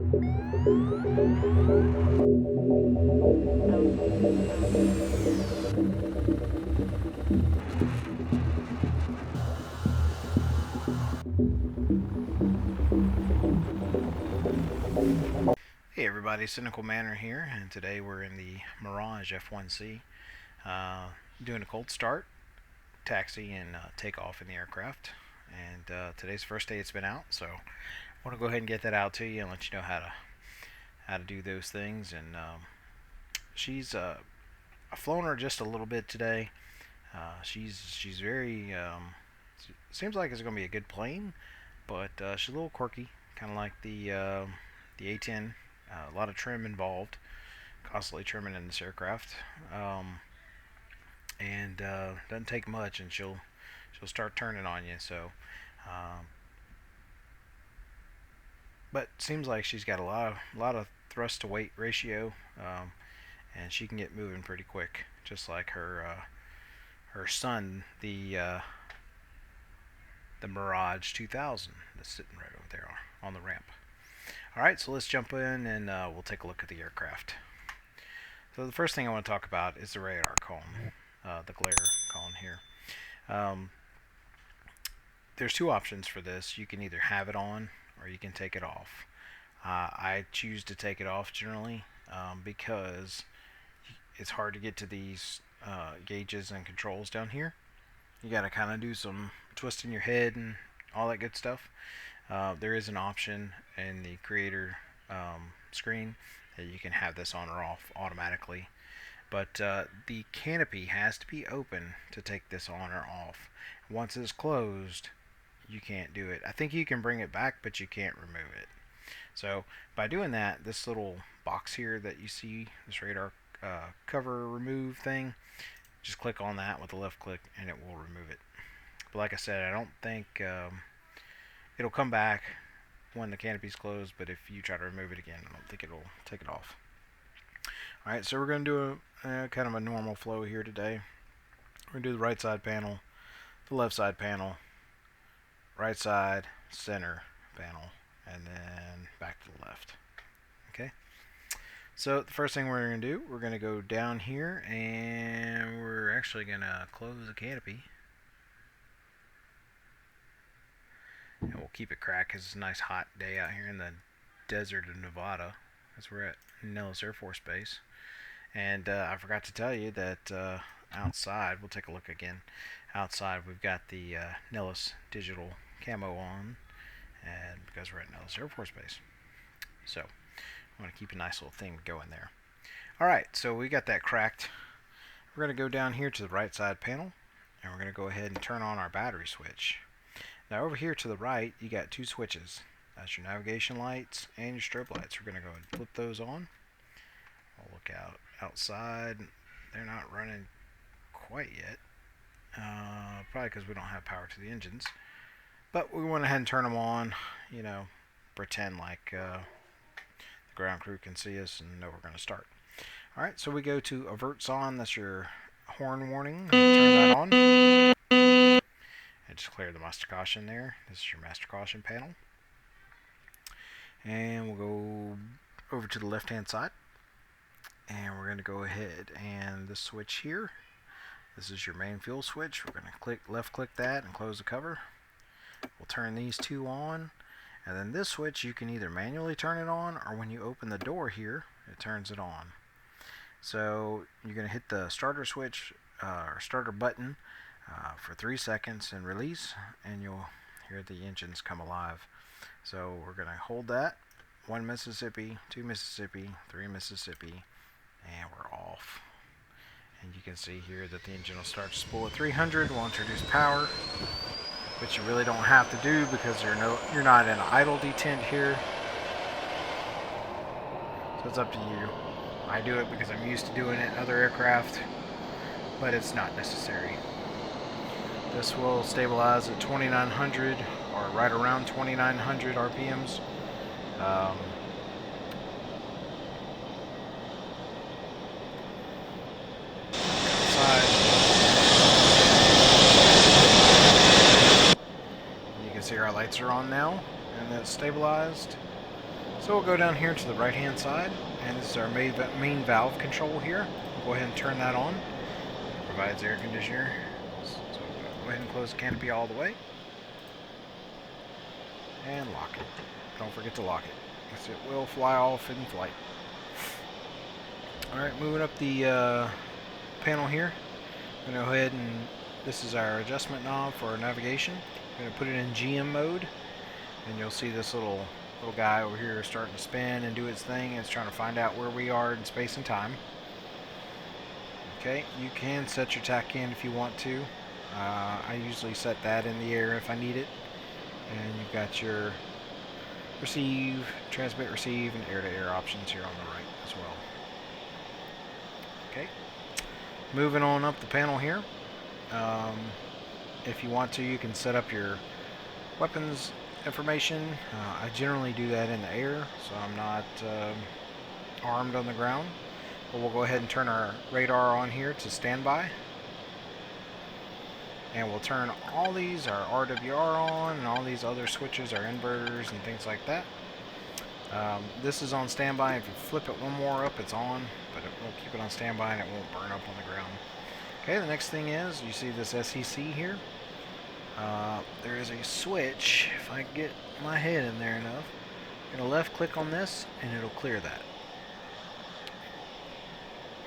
Hey everybody, Cynical Manor here, and today we're in the Mirage F1CE, doing a cold start, taxi, and takeoff in the aircraft. And today's the first day it's been out, so I want to go ahead and get that out to you and let you know how to do those things. And she's I've flown her just a little bit today. She's very seems like it's going to be a good plane, but she's a little quirky, kind of like the A10. A lot of trim involved, constantly trimming in this aircraft, and doesn't take much, and she'll start turning on you. So, but seems like she's got a lot of thrust to weight ratio, and she can get moving pretty quick, just like her son, the Mirage 2000 that's sitting right over there on the ramp. Alright, so let's jump in and we'll take a look at the aircraft. So the first thing I want to talk about is the radar cone, the glare cone here. There's two options for this. You can either have it on or you can take it off. I choose to take it off generally because it's hard to get to these gauges and controls down here. You got to kind of do some twisting your head and all that good stuff. There is an option in the creator screen that you can have this on or off automatically, but the canopy has to be open to take this on or off. Once it's closed, you can't do it. I think you can bring it back, but you can't remove it. So by doing that, this little box here that you see, this radar cover remove thing, just click on that with the left click and it will remove it. But like I said, I don't think it'll come back when the canopy's closed, but if you try to remove it again, I don't think it'll take it off. Alright, so we're going to do a kind of a normal flow here today. We're going to do the right side panel, the left side panel, right side, center panel, and then back to the left. Okay? So the first thing we're going to do, we're going to go down here, and we're actually going to close the canopy. And we'll keep it cracked because it's a nice hot day out here in the desert of Nevada. That's where we're at Nellis Air Force Base. And I forgot to tell you that outside, we'll take a look again. Outside, we've got the Nellis digital camo on, and because we're at Nellis Air Force Base. So I want to keep a nice little thing going there. Alright, so we got that cracked. We're going to go down here to the right side panel, and we're going to go ahead and turn on our battery switch. Now over here to the right, you got two switches. That's your navigation lights and your strobe lights. We're going to go and flip those on. We'll look outside. They're not running quite yet. Probably because we don't have power to the engines. But we went ahead and turn them on. You know, pretend like the ground crew can see us and know we're going to start. Alright, so we go to averts on. That's your horn warning. Turn that on. I just cleared the master caution there. This is your master caution panel. And we'll go over to the left hand side. And we're going to go ahead and this switch here. This is your main fuel switch. We're going to left click that and close the cover. We'll turn these two on. And then this switch, you can either manually turn it on or when you open the door here, it turns it on. So you're going to hit the starter switch or starter button for 3 seconds and release, and you'll hear the engines come alive. So we're going to hold that. 1 Mississippi, 2 Mississippi, 3 Mississippi, and we're off. And you can see here that the engine will start to spool at 300. We'll introduce power, which you really don't have to do because you're not in idle detent here. So it's up to you. I do it because I'm used to doing it in other aircraft, but it's not necessary. This will stabilize at 2900 or right around 2900 RPMs. You can see our lights are on now and it's stabilized. So So we'll go down here to the right hand side, and this is our main valve control here. We'll go ahead and turn that on. It provides air conditioner. So go ahead and close the canopy all the way. And lock it. Don't forget to lock it, because it will fly off in flight. Alright, moving up the panel here. I'm going to go ahead and this is our adjustment knob for our navigation. I'm going to put it in GM mode, and you'll see this little guy over here starting to spin and do its thing. It's trying to find out where we are in space and time. Okay, you can set your TAC in if you want to. I usually set that in the air if I need it. And you've got your receive, transmit, receive, and air-to-air options here on the right as well. Okay, moving on up the panel here. If you want to, you can set up your weapons information. I generally do that in the air, so I'm not armed on the ground. But we'll go ahead and turn our radar on here to standby. And we'll turn all these, our RWR on, and all these other switches, our inverters and things like that. This is on standby. If you flip it one more up, it's on, but we'll keep it on standby and it won't burn up on the ground. Okay, the next thing is, you see this SEC here. There is a switch. If I can get my head in there enough, I'm going to left click on this and it'll clear that.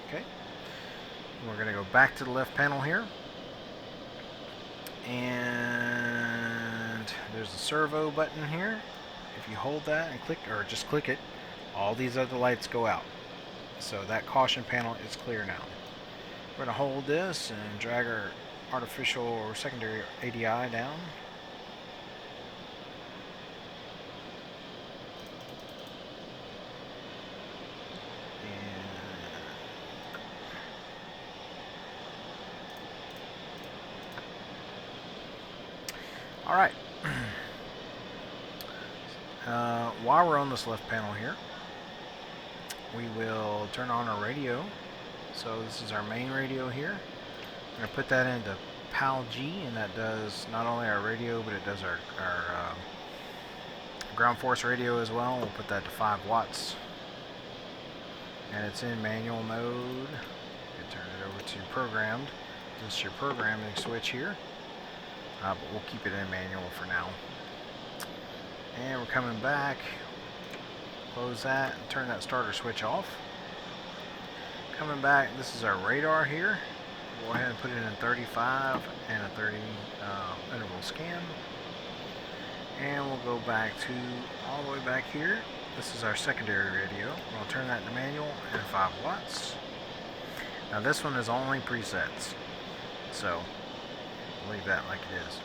Okay, we're going to go back to the left panel here. And there's a servo button here. If you hold that and click, or just click it, all these other lights go out. So that caution panel is clear now. We're going to hold this and drag our artificial or secondary ADI down. Alright, while we're on this left panel here, we will turn on our radio. So this is our main radio here. I'm going to put that into PAL G, and that does not only our radio, but it does our ground force radio as well. We'll put that to 5 watts. And it's in manual mode. You can turn it over to programmed. This is your programming switch here. But we'll keep it in manual for now. And we're coming back. Close that and turn that starter switch off. Coming back, this is our radar here. Go ahead and put it in 35 and a 30 interval scan. And we'll go back to all the way back here. This is our secondary radio. We'll turn that to manual and 5 watts. Now this one is only presets, so leave that like it is.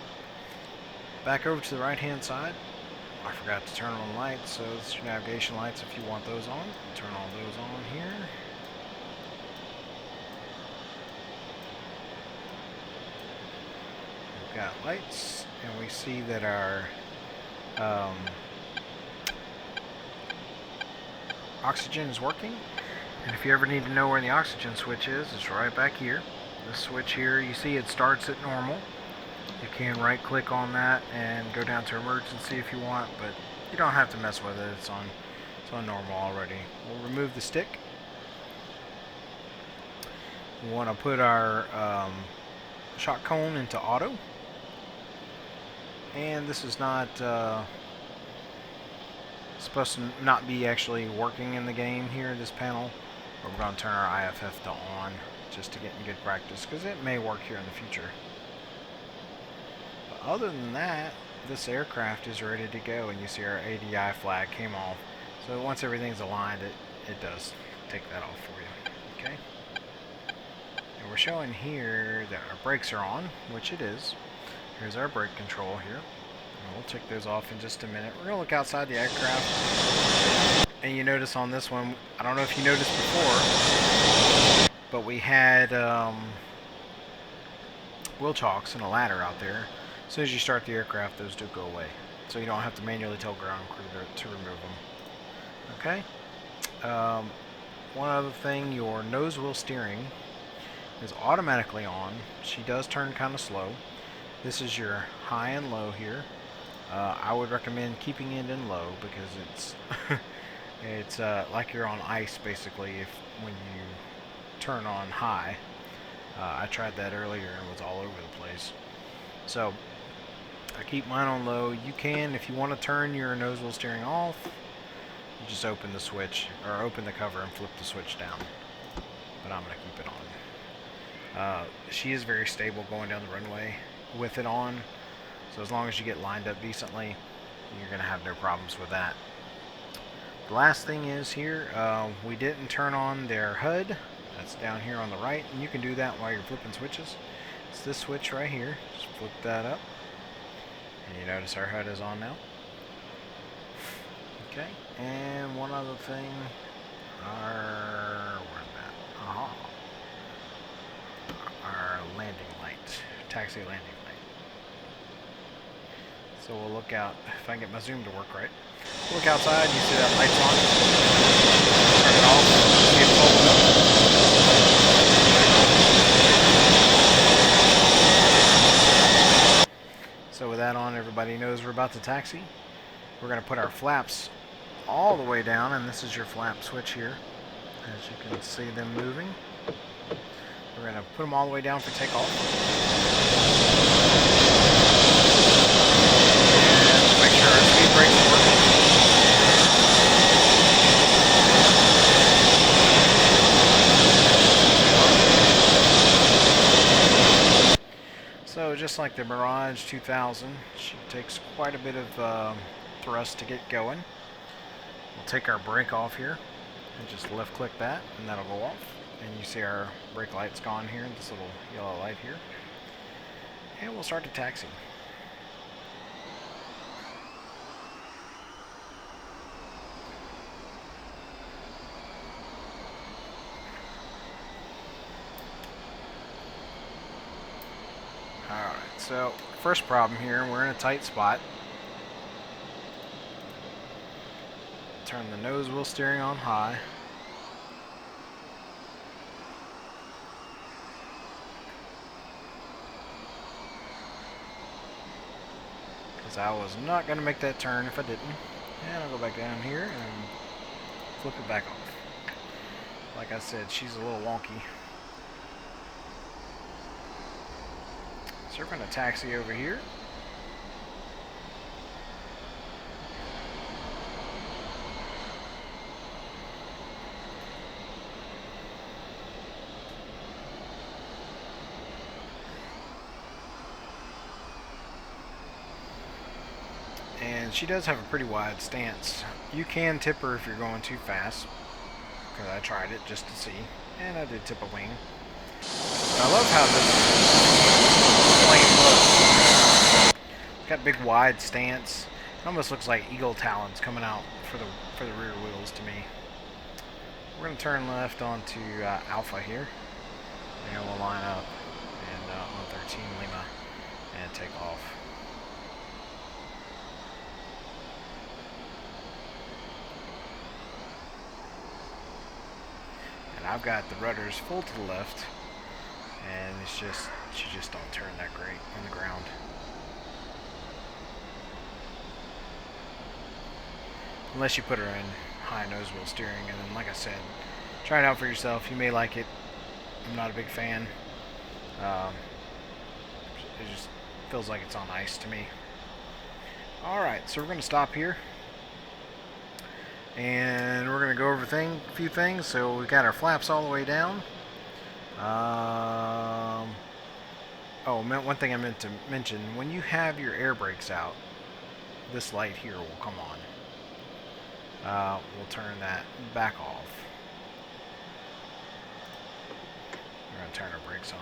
Back over to the right hand side. I forgot to turn on lights, so this is your navigation lights if you want those on. Turn all those on here. We've got lights, and we see that our oxygen is working. And if you ever need to know where the oxygen switch is, it's right back here. This switch here, you see it starts at normal. You can right click on that and go down to emergency if you want, but you don't have to mess with it. It's on normal already. We'll remove the stick. We want to put our shot cone into auto. And this is not supposed to not be actually working in the game here, this panel. But we're going to turn our IFF to on just to get in good practice, because it may work here in the future. But other than that, this aircraft is ready to go, and you see our ADI flag came off. So once everything's aligned, it does take that off for you. Okay. And we're showing here that our brakes are on, which it is. Here's our brake control here. And we'll check those off in just a minute. We're going to look outside the aircraft. And you notice on this one, I don't know if you noticed before, but we had wheel chocks and a ladder out there. As soon as you start the aircraft, those do go away. So you don't have to manually tell ground crew to remove them. Okay. One other thing, your nose wheel steering is automatically on. She does turn kind of slow. This is your high and low here. I would recommend keeping it in low because it's It's like you're on ice basically when you turn on high. I tried that earlier and it was all over the place. So I keep mine on low. You can, if you want to turn your nose wheel steering off, you just open the switch, or open the cover and flip the switch down. But I'm going to keep it on. She is very stable going down the runway with it on. So as long as you get lined up decently, you're going to have no problems with that. The last thing is here, we didn't turn on their HUD. That's down here on the right, and you can do that while you're flipping switches. It's this switch right here. Just flip that up, and you notice our HUD is on now. Okay, and one other thing, where's that? Our landing light, taxi landing light. So we'll look out, if I can get my zoom to work right. Look outside, you see that light's on. Turn it off, see it fold up. So with that on, everybody knows we're about to taxi. We're going to put our flaps all the way down, and this is your flap switch here. As you can see them moving. We're going to put them all the way down for takeoff. And make sure our speed brakes are working. So just like the Mirage 2000, she takes quite a bit of thrust to get going. We'll take our brake off here and just left click that, and that'll go off. And you see our brake light's gone here, this little yellow light here. And we'll start the taxi. Alright, so first problem here, we're in a tight spot. Turn the nose wheel steering on high. Because I was not going to make that turn if I didn't. And I'll go back down here and flip it back off. Like I said, she's a little wonky. So we're going to taxi over here. And she does have a pretty wide stance. You can tip her if you're going too fast, because I tried it just to see, and I did tip a wing. But I love how this plane looks. It's got a big wide stance. It almost looks like eagle talons coming out for the rear wheels to me. We're going to turn left onto Alpha here, and we'll line up and on 13 Lima and take off. And I've got the rudders full to the left, and she just don't turn that great on the ground. Unless you put her in high nose wheel steering, and then, like I said, try it out for yourself. You may like it. I'm not a big fan. It just feels like it's on ice to me. Alright, so we're going to stop here. And we're going to go over a few things. So we've got our flaps all the way down. One thing I meant to mention, when you have your air brakes out, this light here will come on. We'll turn that back off. We're going to turn our brakes on.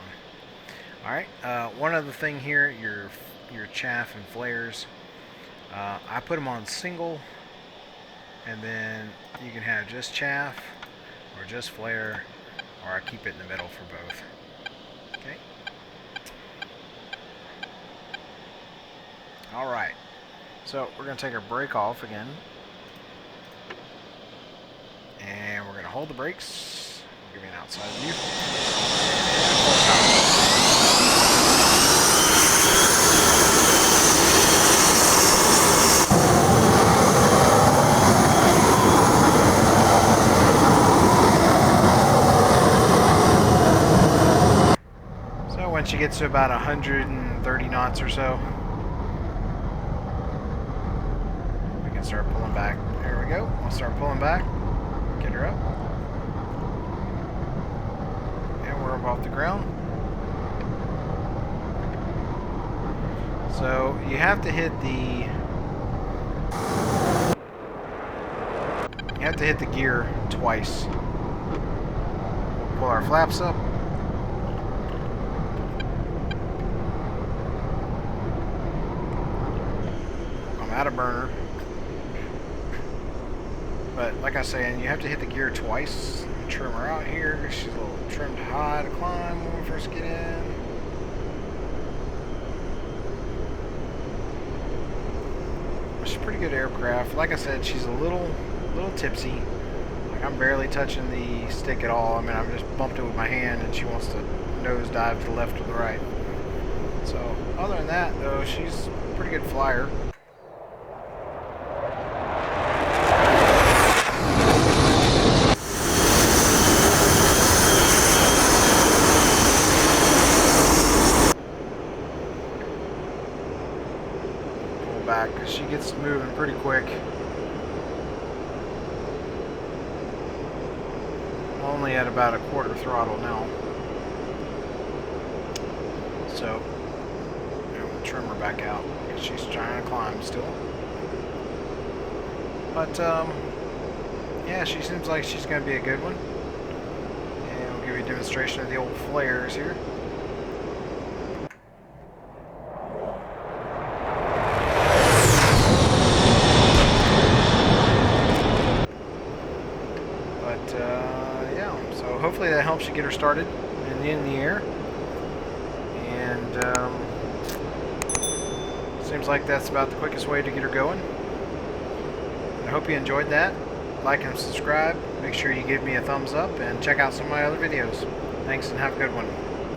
Alright, one other thing here, your chaff and flares. I put them on single, and then you can have just chaff or just flare, or I keep it in the middle for both. Okay. Alright, so we're going to take our brake off again. And we're going to hold the brakes. I'll give you an outside view. she gets to about 130 knots or so, we can start pulling back. There we go. We'll start pulling back. Get her up. And we're up off the ground. So you have to hit the gear twice. Pull our flaps up. I'm out of burner. But like I was saying, you have to hit the gear twice. Trim her out here because she's a little trimmed high to climb when we first get in. She's a pretty good aircraft. Like I said, she's a little tipsy. Like, I'm barely touching the stick at all. I mean, I've just bumped it with my hand and she wants to nose dive to the left or the right. So other than that, though, she's a pretty good flyer. Back. She gets moving pretty quick. Only at about a quarter throttle now. So, we'll trim her back out because she's trying to climb still. But, yeah, she seems like she's going to be a good one. And we'll give you a demonstration of the old flares here. Yeah, so hopefully that helps you get her started in the air. And seems like that's about the quickest way to get her going. I hope you enjoyed that. Like and subscribe. Make sure you give me a thumbs up and check out some of my other videos. Thanks and have a good one.